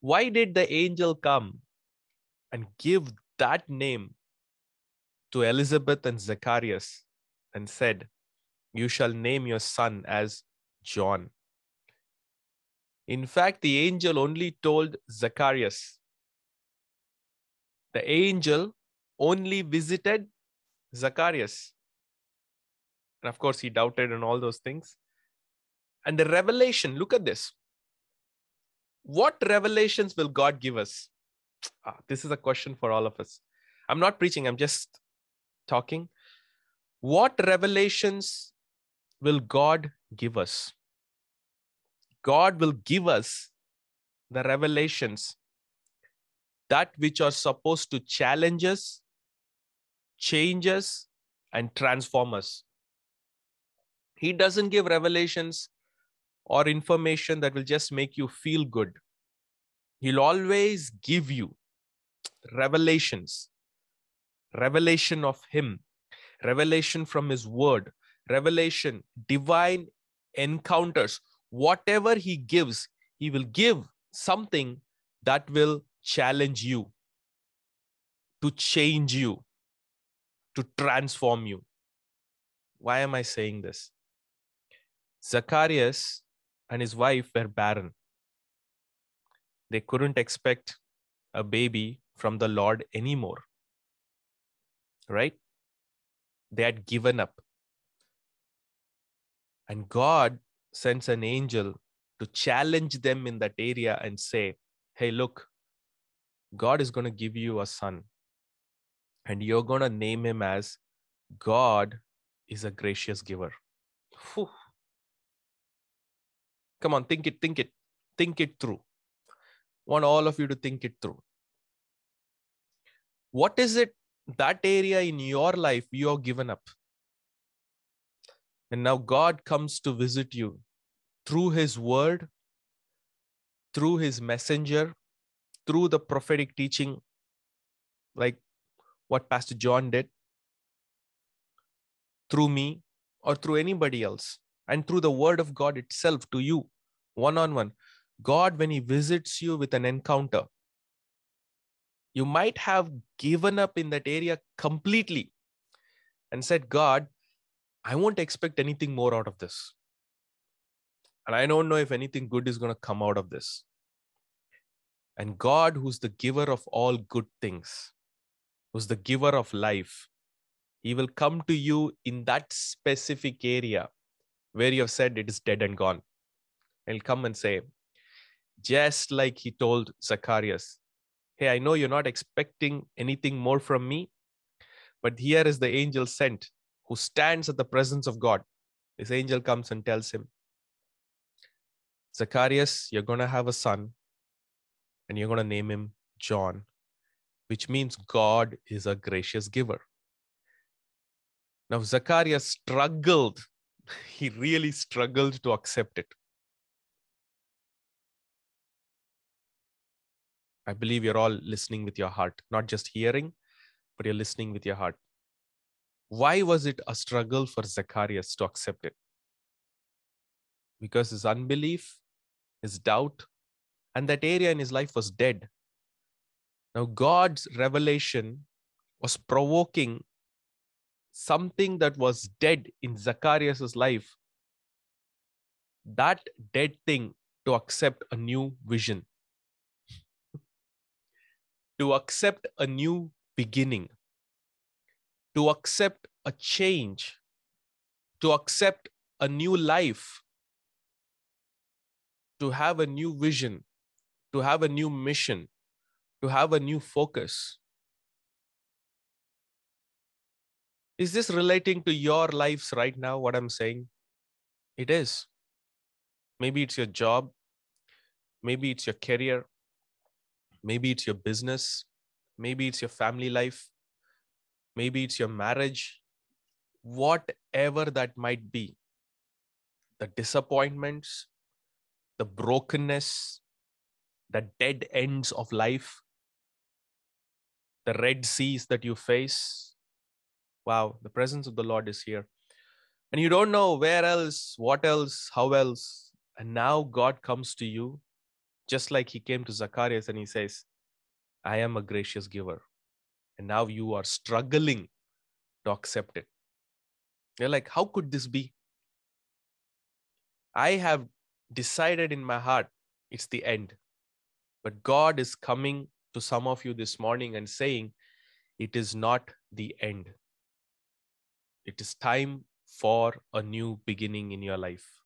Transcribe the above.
Why did the angel come and give that name to Elizabeth and Zacharias and said, "You shall name your son as John"? In fact, the angel only told Zacharias. The angel only visited Zacharias. And of course, he doubted and all those things. And the revelation, look at this. What revelations will God give us? This is a question for all of us. I'm not preaching, I'm just talking. What revelations will God give us? God will give us the revelations that which are supposed to challenge us, change us, and transform us. He doesn't give revelations or information that will just make you feel good. He'll always give you revelations, revelation of Him, revelation from His word, revelation, divine encounters. Whatever He gives, He will give something that will challenge you, to change you, to transform you. Why am I saying this? Zacharias and his wife were barren. They couldn't expect a baby from the Lord anymore, right? They had given up. And God sends an angel to challenge them in that area and say, hey, look, God is going to give you a son, and you're going to name him as God is a gracious giver. Whew. Come on, think it through. Want all of you to think it through. What is it, that area in your life you're given up? And now God comes to visit you through His word, through His messenger, through the prophetic teaching, like what Pastor John did, through me, or through anybody else, and through the word of God itself to you, one-on-one. God, when He visits you with an encounter, you might have given up in that area completely and said, God, I won't expect anything more out of this. And I don't know if anything good is going to come out of this. And God, who's the giver of all good things, who's the giver of life, He will come to you in that specific area where you have said it is dead and gone. He'll come and say, just like He told Zacharias, hey, I know you're not expecting anything more from me, but here is the angel sent who stands at the presence of God. This angel comes and tells him, Zacharias, you're going to have a son, and you're going to name him John, which means God is a gracious giver. Now, Zacharias struggled. He really struggled to accept it. I believe you're all listening with your heart, not just hearing, but you're listening with your heart. Why was it a struggle for Zacharias to accept it? Because his unbelief, his doubt, and that area in his life was dead. Now, God's revelation was provoking something that was dead in Zacharias' life, that dead thing, to accept a new vision, to accept a new beginning, to accept a change, to accept a new life, to have a new vision, to have a new mission, to have a new focus. Is this relating to your lives right now, what I'm saying? It is. Maybe it's your job. Maybe it's your career. Maybe it's your business. Maybe it's your family life. Maybe it's your marriage. Whatever that might be, the disappointments, the brokenness, the dead ends of life, the red seas that you face. Wow, the presence of the Lord is here. And you don't know where else, what else, how else. And now God comes to you Just like he came to Zacharias and he says, I am a gracious giver. And now you are struggling to accept it. You're like, how could this be? I have decided in my heart it's the end. But God is coming to some of you this morning and saying, it is not the end. It is time for a new beginning in your life.